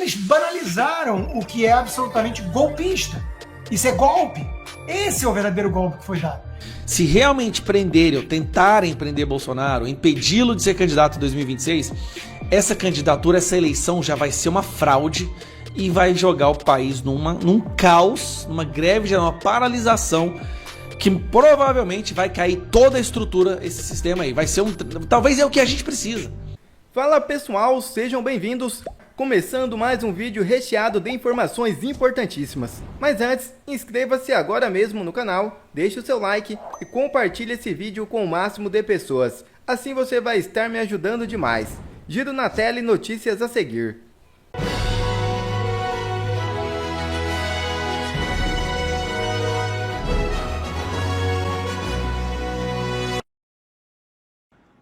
eles banalizaram o que é absolutamente golpista. Isso é golpe. Esse é o verdadeiro golpe que foi dado. Se realmente prenderem ou tentarem prender Bolsonaro, impedi-lo de ser candidato em 2026, essa candidatura, essa eleição já vai ser uma fraude e vai jogar o país num caos, numa greve geral, uma paralisação, que provavelmente vai cair toda a estrutura, esse sistema aí. Vai ser talvez é o que a gente precisa. Fala pessoal, sejam bem-vindos. Começando mais um vídeo recheado de informações importantíssimas. Mas antes, inscreva-se agora mesmo no canal, deixe o seu like e compartilhe esse vídeo com o máximo de pessoas. Assim você vai estar me ajudando demais. Giro na tela e notícias a seguir.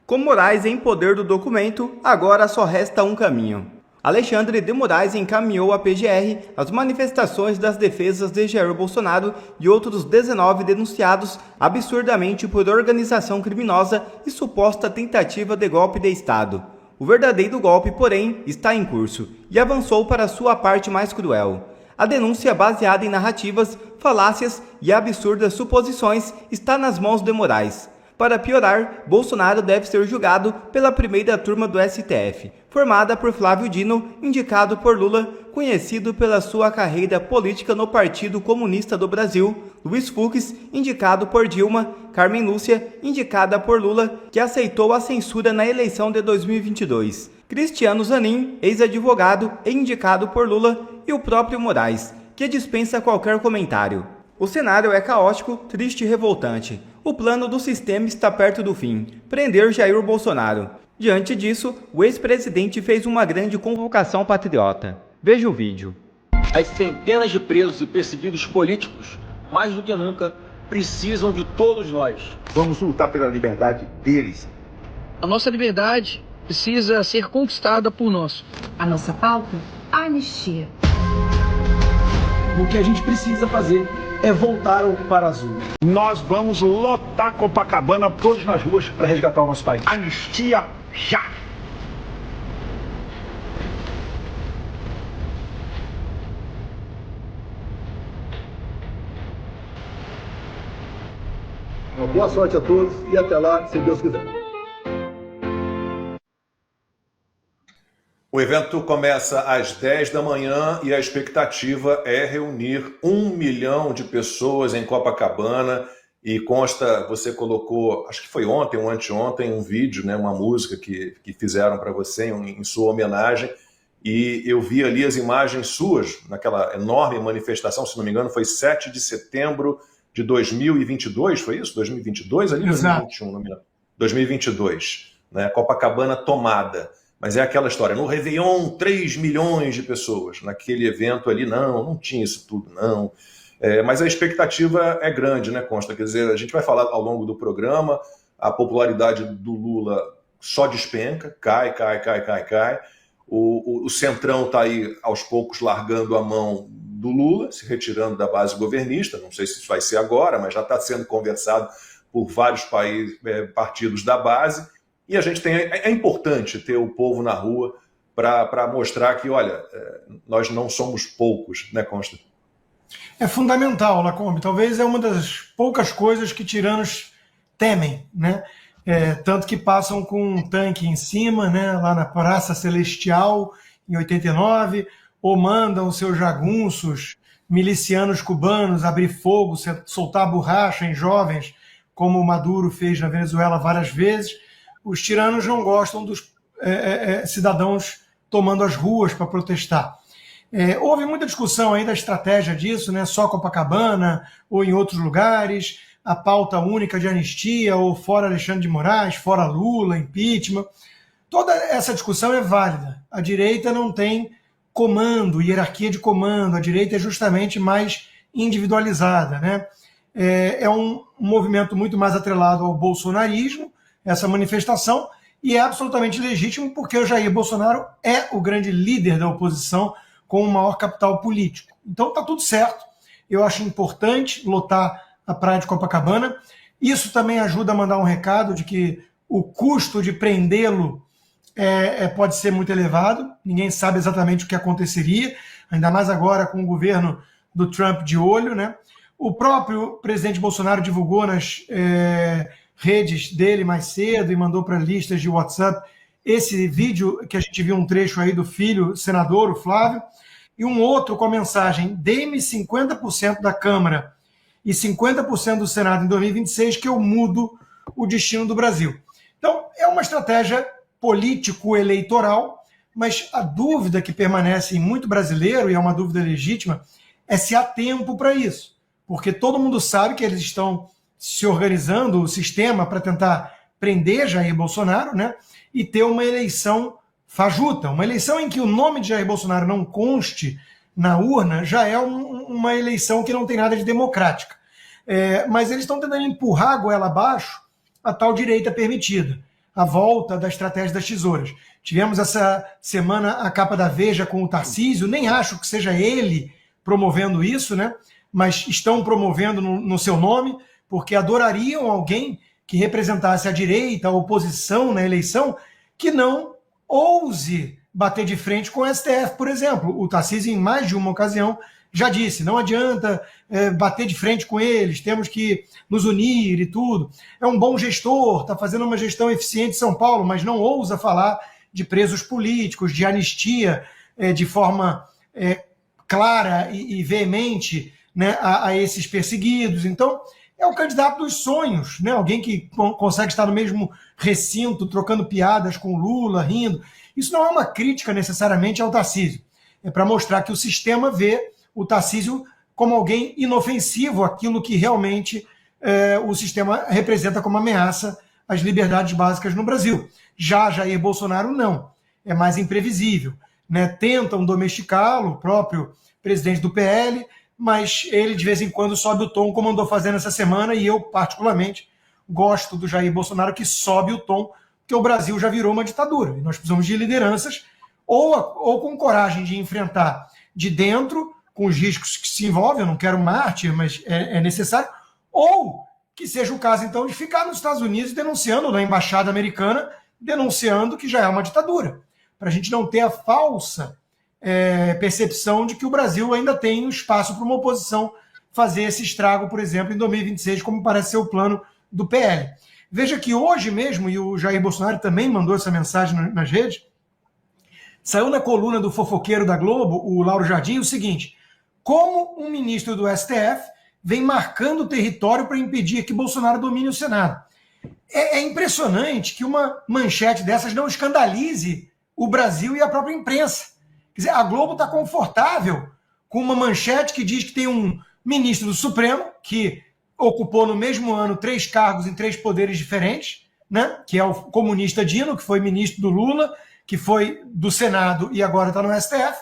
Com Moraes em poder do documento, agora só resta um caminho. Alexandre de Moraes encaminhou à PGR as manifestações das defesas de Jair Bolsonaro e outros 19 denunciados absurdamente por organização criminosa e suposta tentativa de golpe de Estado. O verdadeiro golpe, porém, está em curso e avançou para sua parte mais cruel. A denúncia, baseada em narrativas, falácias e absurdas suposições, está nas mãos de Moraes. Para piorar, Bolsonaro deve ser julgado pela primeira turma do STF, formada por Flávio Dino, indicado por Lula, conhecido pela sua carreira política no Partido Comunista do Brasil, Luiz Fux, indicado por Dilma, Carmen Lúcia, indicada por Lula, que aceitou a censura na eleição de 2022, Cristiano Zanin, ex-advogado e indicado por Lula, e o próprio Moraes, que dispensa qualquer comentário. O cenário é caótico, triste e revoltante. O plano do sistema está perto do fim: prender Jair Bolsonaro. Diante disso, o ex-presidente fez uma grande convocação patriota. Veja o vídeo. As centenas de presos e perseguidos políticos, mais do que nunca, precisam de todos nós. Vamos lutar pela liberdade deles. A nossa liberdade precisa ser conquistada por nós. A nossa pauta? A anistia. O que a gente precisa fazer é voltar ao Parazul. Nós vamos lotar Copacabana todos nas ruas para resgatar o nosso país. Anistia já! Uma boa sorte a todos e até lá, se Deus quiser. O evento começa às 10 da manhã e a expectativa é reunir 1 milhão de pessoas em Copacabana. E consta, você colocou, acho que foi ontem ou anteontem, um vídeo, né, uma música que fizeram para você em sua homenagem. E eu vi ali as imagens suas naquela enorme manifestação, se não me engano, foi 7 de setembro de 2022, foi isso? 2022 ali? Exato. 2021, não me lembro. 2022, né, Copacabana tomada. Mas é aquela história, no Réveillon, 3 milhões de pessoas. Naquele evento ali, não tinha isso tudo, não. Mas a expectativa é grande, né, Consta? Quer dizer, a gente vai falar ao longo do programa, a popularidade do Lula só despenca, cai. O Centrão está aí, aos poucos, largando a mão do Lula, se retirando da base governista. Não sei se isso vai ser agora, mas já está sendo conversado por vários partidos da base. E a gente é importante ter o povo na rua para mostrar que, olha, nós não somos poucos, né, Consta? É fundamental, Lacombe. Talvez é uma das poucas coisas que tiranos temem, né? Tanto que passam com um tanque em cima, né, lá na Praça Celestial, em 89, ou mandam seus jagunços milicianos cubanos abrir fogo, soltar borracha em jovens, como o Maduro fez na Venezuela várias vezes. Os tiranos não gostam dos cidadãos tomando as ruas para protestar. Houve muita discussão aí da estratégia disso, né? Só Copacabana ou em outros lugares, a pauta única de anistia ou fora Alexandre de Moraes, fora Lula, impeachment. Toda essa discussão é válida. A direita não tem comando, hierarquia de comando. A direita é justamente mais individualizada, né? É um movimento muito mais atrelado ao bolsonarismo, essa manifestação, e é absolutamente legítimo porque o Jair Bolsonaro é o grande líder da oposição com o maior capital político. Então está tudo certo. Eu acho importante lotar a praia de Copacabana. Isso também ajuda a mandar um recado de que o custo de prendê-lo pode ser muito elevado, ninguém sabe exatamente o que aconteceria, ainda mais agora com o governo do Trump de olho, né? O próprio presidente Bolsonaro divulgou nas redes dele mais cedo e mandou para listas de WhatsApp esse vídeo que a gente viu um trecho aí do filho senador, o Flávio, e um outro com a mensagem: dê-me 50% da Câmara e 50% do Senado em 2026 que eu mudo o destino do Brasil. Então, é uma estratégia político-eleitoral, mas a dúvida que permanece em muito brasileiro, e é uma dúvida legítima, é se há tempo para isso. Porque todo mundo sabe que eles estão se organizando, o sistema, para tentar prender Jair Bolsonaro, né, e ter uma eleição fajuta. Uma eleição em que o nome de Jair Bolsonaro não conste na urna já é uma eleição que não tem nada de democrática. Mas eles estão tentando empurrar a goela abaixo a tal direita permitida, a volta da estratégia das tesouras. Tivemos essa semana a capa da Veja com o Tarcísio, nem acho que seja ele promovendo isso, né? Mas estão promovendo no seu nome, porque adorariam alguém que representasse a direita, a oposição na eleição, que não ouse bater de frente com o STF, por exemplo. O Tarcísio, em mais de uma ocasião, já disse: não adianta bater de frente com eles, temos que nos unir e tudo. É um bom gestor, está fazendo uma gestão eficiente em São Paulo, mas não ousa falar de presos políticos, de anistia de forma clara e veemente, né, a esses perseguidos. Então, é o candidato dos sonhos, né? Alguém que consegue estar no mesmo recinto, trocando piadas com Lula, rindo. Isso não é uma crítica necessariamente ao Tarcísio. É para mostrar que o sistema vê o Tarcísio como alguém inofensivo, aquilo que realmente o sistema representa como ameaça às liberdades básicas no Brasil. Já Jair Bolsonaro não, é mais imprevisível, né? Tentam domesticá-lo, o próprio presidente do PL, mas ele de vez em quando sobe o tom, como andou fazendo essa semana, e eu particularmente gosto do Jair Bolsonaro, que sobe o tom, porque o Brasil já virou uma ditadura, e nós precisamos de lideranças ou com coragem de enfrentar de dentro, com os riscos que se envolvem. Eu não quero mártir, mas é necessário, ou que seja o caso, então, de ficar nos Estados Unidos denunciando, na embaixada americana, denunciando que já é uma ditadura, para a gente não ter a falsa percepção de que o Brasil ainda tem um espaço para uma oposição fazer esse estrago, por exemplo, em 2026, como parece ser o plano do PL. Veja que hoje mesmo, e o Jair Bolsonaro também mandou essa mensagem nas redes, saiu na coluna do fofoqueiro da Globo, o Lauro Jardim, o seguinte: como um ministro do STF vem marcando o território para impedir que Bolsonaro domine o Senado. É impressionante que uma manchete dessas não escandalize o Brasil e a própria imprensa. Quer dizer, a Globo está confortável com uma manchete que diz que tem um ministro do Supremo que ocupou no mesmo ano 3 cargos em 3 poderes diferentes, né? Que é o comunista Dino, que foi ministro do Lula, que foi do Senado e agora está no STF,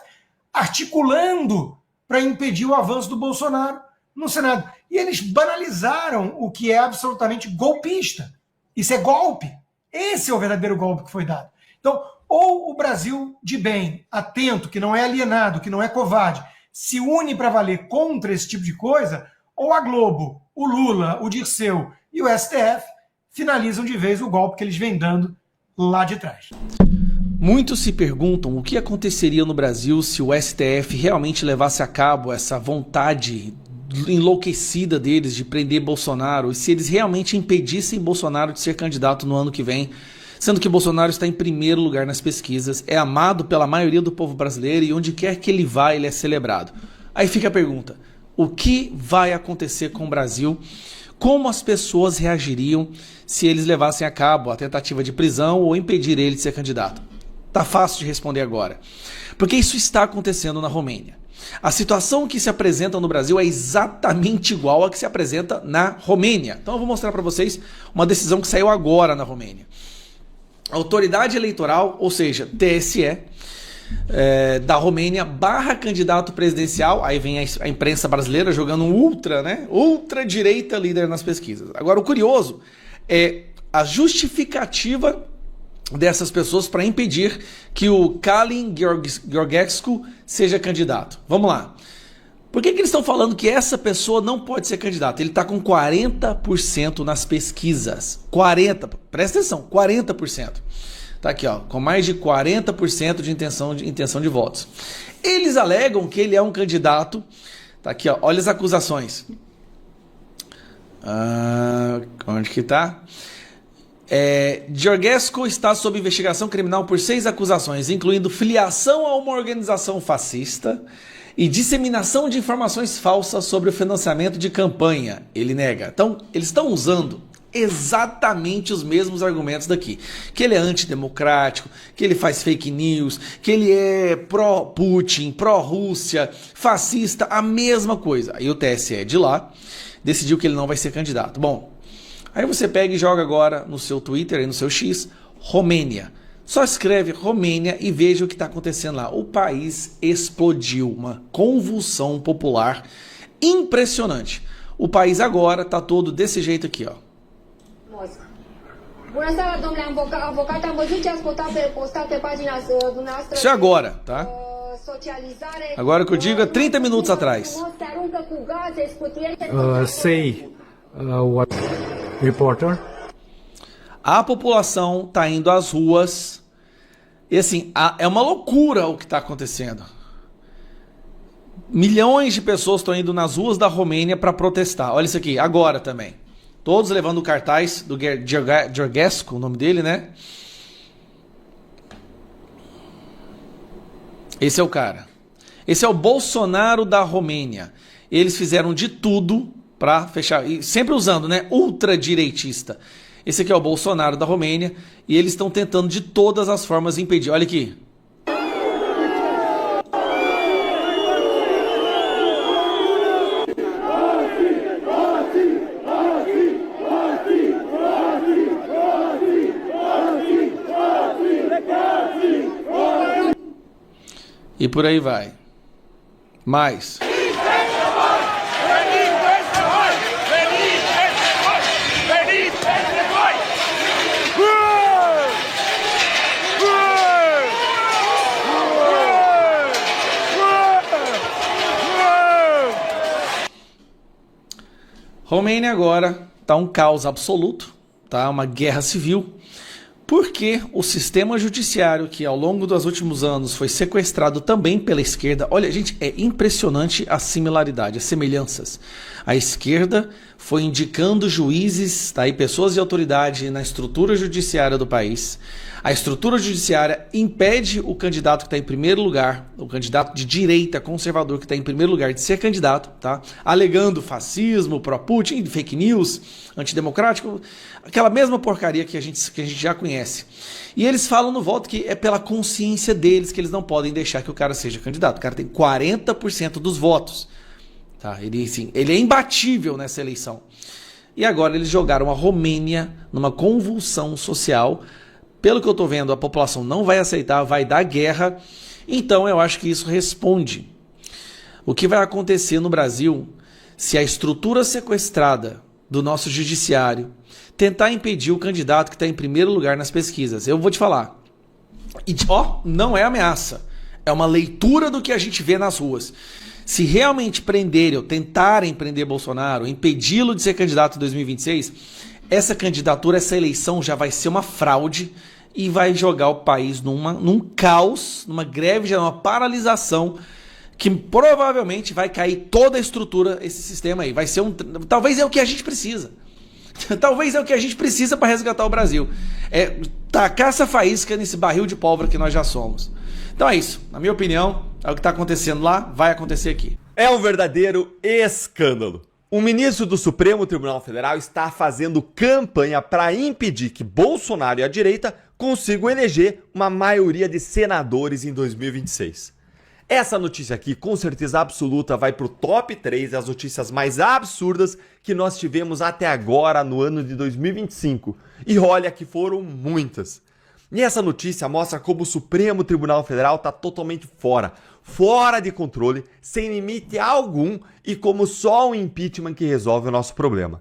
articulando para impedir o avanço do Bolsonaro no Senado. E eles banalizaram o que é absolutamente golpista. Isso é golpe. Esse é o verdadeiro golpe que foi dado. Então, ou o Brasil de bem, atento, que não é alienado, que não é covarde, se une para valer contra esse tipo de coisa, ou a Globo, o Lula, o Dirceu e o STF finalizam de vez o golpe que eles vêm dando lá de trás. Muitos se perguntam o que aconteceria no Brasil se o STF realmente levasse a cabo essa vontade enlouquecida deles de prender Bolsonaro, e se eles realmente impedissem Bolsonaro de ser candidato no ano que vem, sendo que Bolsonaro está em primeiro lugar nas pesquisas, é amado pela maioria do povo brasileiro e onde quer que ele vá, ele é celebrado. Aí fica a pergunta: o que vai acontecer com o Brasil? Como as pessoas reagiriam se eles levassem a cabo a tentativa de prisão ou impedir ele de ser candidato? Tá fácil de responder agora, porque isso está acontecendo na Romênia. A situação que se apresenta no Brasil é exatamente igual à que se apresenta na Romênia. Então eu vou mostrar para vocês uma decisão que saiu agora na Romênia. A autoridade eleitoral, ou seja, TSE, da Romênia, barra candidato presidencial, aí vem a imprensa brasileira jogando um ultra-direita líder nas pesquisas. Agora, o curioso é a justificativa dessas pessoas para impedir que o Kalin Georgescu seja candidato. Vamos lá. Por que eles estão falando que essa pessoa não pode ser candidato? Ele está com 40% nas pesquisas. 40%, presta atenção, 40%. Tá aqui, ó, com mais de 40% de intenção de votos. Eles alegam que ele é um candidato. Tá aqui, ó, olha as acusações. Onde que tá? Georgescu está sob investigação criminal por 6 acusações, incluindo filiação a uma organização fascista e disseminação de informações falsas sobre o financiamento de campanha. Ele nega. Então, eles estão usando exatamente os mesmos argumentos daqui. Que ele é antidemocrático, que ele faz fake news, que ele é pró-Putin, pró-Rússia, fascista, a mesma coisa. Aí o TSE de lá decidiu que ele não vai ser candidato. Bom, aí você pega e joga agora no seu Twitter, aí no seu X, Romênia. Só escreve Romênia e veja o que está acontecendo lá. O país explodiu, uma convulsão popular impressionante. O país agora está todo desse jeito aqui, ó. Isso é agora, tá? Agora que eu digo é 30 minutos atrás. What reporter? A população tá indo às ruas e assim, é uma loucura o que está acontecendo. Milhões de pessoas estão indo nas ruas da Romênia para protestar. Olha isso aqui, agora também. Todos levando o cartaz do Georgescu, o nome dele, né? Esse é o cara. Esse é o Bolsonaro da Romênia. Eles fizeram de tudo para fechar, e sempre usando, né, ultradireitista. Esse aqui é o Bolsonaro da Romênia e eles estão tentando de todas as formas impedir. Olha aqui. E por aí vai. Mais. Romênia agora está um caos absoluto, tá? Uma guerra civil, porque o sistema judiciário, que ao longo dos últimos anos foi sequestrado também pela esquerda, olha, gente, é impressionante a similaridade, as semelhanças. A esquerda foi indicando juízes, tá? E pessoas de autoridade na estrutura judiciária do país. A estrutura judiciária impede o candidato que está em primeiro lugar, o candidato de direita conservador que está em primeiro lugar de ser candidato, tá? Alegando fascismo, pró-Putin, fake news, antidemocrático, aquela mesma porcaria que a gente já conhece. E eles falam no voto que é pela consciência deles que eles não podem deixar que o cara seja candidato. O cara tem 40% dos votos. Tá? Ele é imbatível nessa eleição. E agora eles jogaram a Romênia numa convulsão social. Pelo que eu estou vendo, a população não vai aceitar, vai dar guerra. Então eu acho que isso responde. O que vai acontecer no Brasil se a estrutura sequestrada do nosso judiciário tentar impedir o candidato que está em primeiro lugar nas pesquisas? Eu vou te falar. E não é ameaça. É uma leitura do que a gente vê nas ruas. Se realmente prenderem ou tentarem prender Bolsonaro, impedi-lo de ser candidato em 2026, essa candidatura, essa eleição já vai ser uma fraude e vai jogar o país num caos, numa greve, numa paralisação, que provavelmente vai cair toda a estrutura, esse sistema aí. Vai ser talvez é o que a gente precisa. Talvez é o que a gente precisa para resgatar o Brasil. É tacar essa faísca nesse barril de pólvora que nós já somos. Então é isso. Na minha opinião, é o que está acontecendo lá, vai acontecer aqui. É um verdadeiro escândalo. O ministro do Supremo Tribunal Federal está fazendo campanha para impedir que Bolsonaro e a direita consigam eleger uma maioria de senadores em 2026. Essa notícia aqui, com certeza absoluta, vai para o top 3 das notícias mais absurdas que nós tivemos até agora no ano de 2025. E olha que foram muitas. E essa notícia mostra como o Supremo Tribunal Federal está totalmente fora de controle, sem limite algum e como só o impeachment que resolve o nosso problema.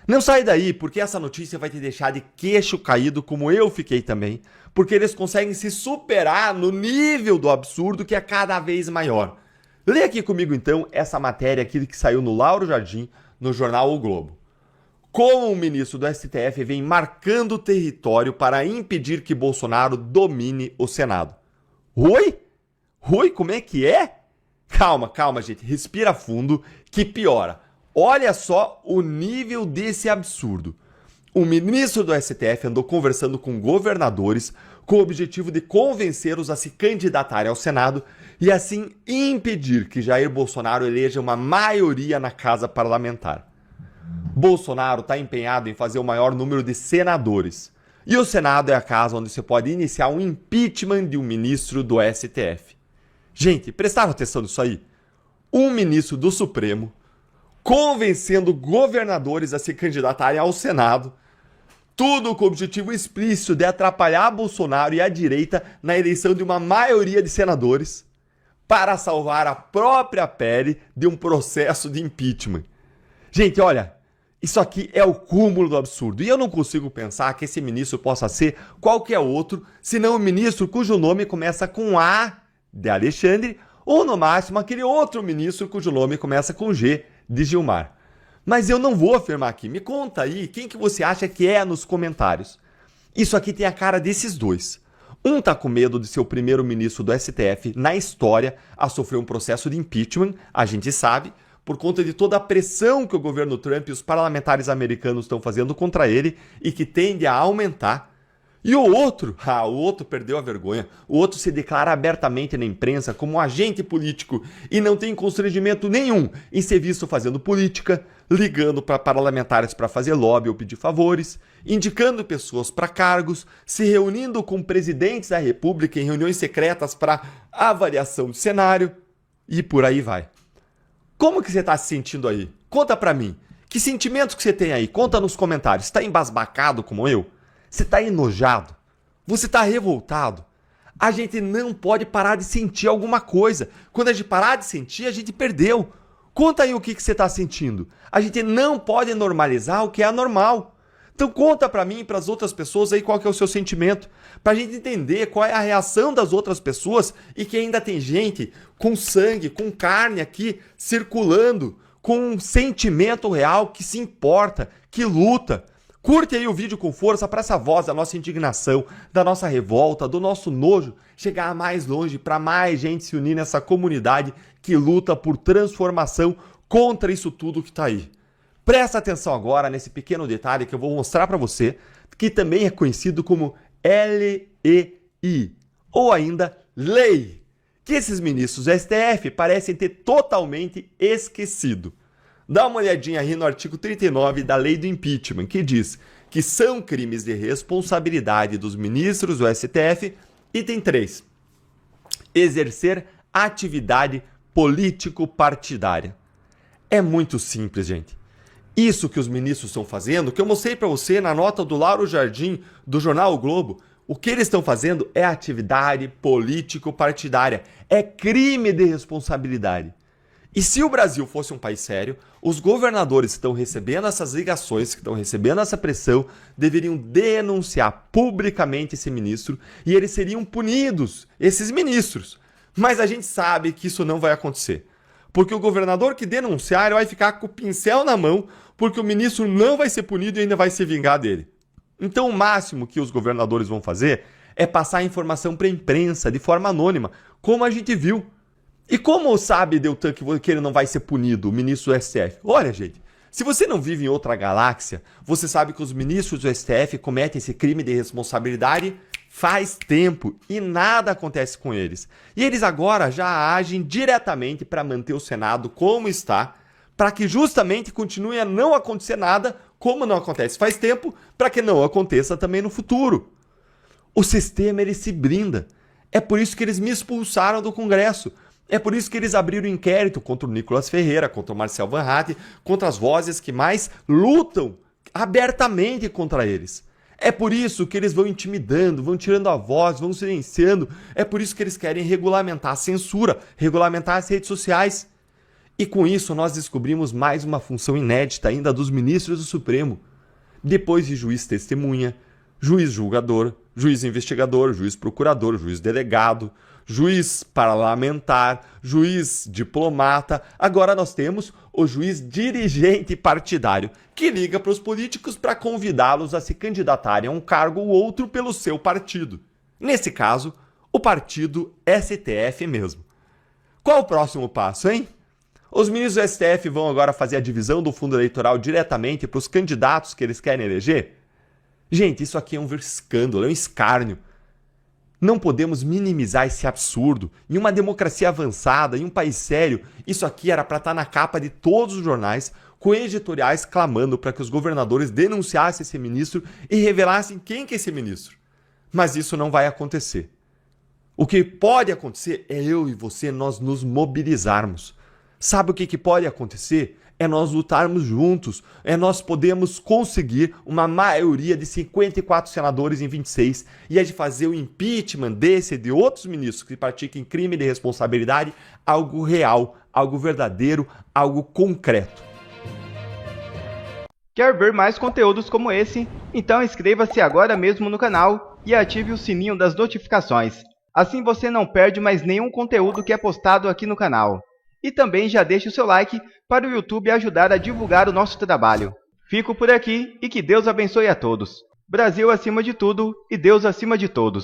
Não sai daí, porque essa notícia vai te deixar de queixo caído, como eu fiquei também, porque eles conseguem se superar no nível do absurdo que é cada vez maior. Lê aqui comigo então essa matéria aqui que saiu no Lauro Jardim, no jornal O Globo. como o ministro do STF vem marcando o território para impedir que Bolsonaro domine o Senado. Oi? Oi, como é que é? Calma, gente, respira fundo que piora. Olha só o nível desse absurdo. O ministro do STF andou conversando com governadores com o objetivo de convencê-los a se candidatarem ao Senado e assim impedir que Jair Bolsonaro eleja uma maioria na casa parlamentar. Bolsonaro está empenhado em fazer o maior número de senadores. E o Senado é a casa onde você pode iniciar um impeachment de um ministro do STF. Gente, prestaram atenção nisso aí? Um ministro do Supremo convencendo governadores a se candidatarem ao Senado, tudo com o objetivo explícito de atrapalhar Bolsonaro e a direita na eleição de uma maioria de senadores para salvar a própria pele de um processo de impeachment. Gente, olha, isso aqui é o cúmulo do absurdo. E eu não consigo pensar que esse ministro possa ser qualquer outro, senão um ministro cujo nome começa com A, de Alexandre, ou no máximo aquele outro ministro cujo nome começa com G, de Gilmar. Mas eu não vou afirmar aqui. Me conta aí quem que você acha que é nos comentários. Isso aqui tem a cara desses dois. Um tá com medo de ser o primeiro ministro do STF na história a sofrer um processo de impeachment, a gente sabe, por conta de toda a pressão que o governo Trump e os parlamentares americanos estão fazendo contra ele e que tende a aumentar. E o outro perdeu a vergonha. O outro se declara abertamente na imprensa como um agente político e não tem constrangimento nenhum em ser visto fazendo política, ligando para parlamentares para fazer lobby ou pedir favores, indicando pessoas para cargos, se reunindo com presidentes da República em reuniões secretas para avaliação de cenário e por aí vai. Como que você está se sentindo aí? Conta para mim. Que sentimentos que você tem aí? Conta nos comentários. Está embasbacado como eu? Você está enojado? Você está revoltado? A gente não pode parar de sentir alguma coisa. Quando a gente parar de sentir, a gente perdeu. Conta aí o que você está sentindo. A gente não pode normalizar o que é anormal. Então conta para mim e para as outras pessoas aí qual que é o seu sentimento. Para a gente entender qual é a reação das outras pessoas e que ainda tem gente com sangue, com carne aqui circulando, com um sentimento real que se importa, que luta. Curte aí o vídeo com força para essa voz da nossa indignação, da nossa revolta, do nosso nojo chegar mais longe, para mais gente se unir nessa comunidade que luta por transformação contra isso tudo que está aí. Presta atenção agora nesse pequeno detalhe que eu vou mostrar para você, que também é conhecido como LEI, ou ainda lei, que esses ministros do STF parecem ter totalmente esquecido. Dá uma olhadinha aí no artigo 39 da Lei do Impeachment, que diz que são crimes de responsabilidade dos ministros do STF. Item 3. Exercer atividade político-partidária. É muito simples, gente. Isso que os ministros estão fazendo, que eu mostrei para você na nota do Lauro Jardim, do jornal O Globo, o que eles estão fazendo é atividade político-partidária. É crime de responsabilidade. E se o Brasil fosse um país sério, os governadores que estão recebendo essas ligações, que estão recebendo essa pressão, deveriam denunciar publicamente esse ministro e eles seriam punidos, esses ministros. Mas a gente sabe que isso não vai acontecer. Porque o governador que denunciar vai ficar com o pincel na mão, porque o ministro não vai ser punido e ainda vai se vingar dele. Então o máximo que os governadores vão fazer é passar a informação para a imprensa de forma anônima, como a gente viu. E como sabe Deltan que ele não vai ser punido, o ministro do STF? Olha, gente, se você não vive em outra galáxia, você sabe que os ministros do STF cometem esse crime de responsabilidade faz tempo e nada acontece com eles. E eles agora já agem diretamente para manter o Senado como está, para que justamente continue a não acontecer nada, como não acontece faz tempo, para que não aconteça também no futuro. O sistema, ele se blinda. É por isso que eles me expulsaram do Congresso. É por isso que eles abriram inquérito contra o Nicolas Ferreira, contra o Marcel Van Hatten, contra as vozes que mais lutam abertamente contra eles. É por isso que eles vão intimidando, vão tirando a voz, vão silenciando. É por isso que eles querem regulamentar a censura, regulamentar as redes sociais. E com isso nós descobrimos mais uma função inédita ainda dos ministros do Supremo. Depois de juiz testemunha, juiz julgador, juiz investigador, juiz procurador, juiz delegado, juiz parlamentar, juiz diplomata, agora nós temos o juiz dirigente partidário, que liga para os políticos para convidá-los a se candidatarem a um cargo ou outro pelo seu partido. Nesse caso, o partido STF mesmo. Qual o próximo passo, hein? Os ministros do STF vão agora fazer a divisão do fundo eleitoral diretamente para os candidatos que eles querem eleger? Gente, isso aqui é um escândalo, é um escárnio. Não podemos minimizar esse absurdo. Em uma democracia avançada, em um país sério, isso aqui era para estar na capa de todos os jornais, com editoriais clamando para que os governadores denunciassem esse ministro e revelassem quem que é esse ministro. Mas isso não vai acontecer. O que pode acontecer é eu e você, nós nos mobilizarmos. Sabe o que pode acontecer? É nós lutarmos juntos, é nós podemos conseguir uma maioria de 54 senadores em 26 e é de fazer o impeachment desse e de outros ministros que pratiquem crime de responsabilidade algo real, algo verdadeiro, algo concreto. Quer ver mais conteúdos como esse? Então inscreva-se agora mesmo no canal e ative o sininho das notificações. Assim você não perde mais nenhum conteúdo que é postado aqui no canal. E também já deixe o seu like para o YouTube ajudar a divulgar o nosso trabalho. Fico por aqui e que Deus abençoe a todos. Brasil acima de tudo e Deus acima de todos.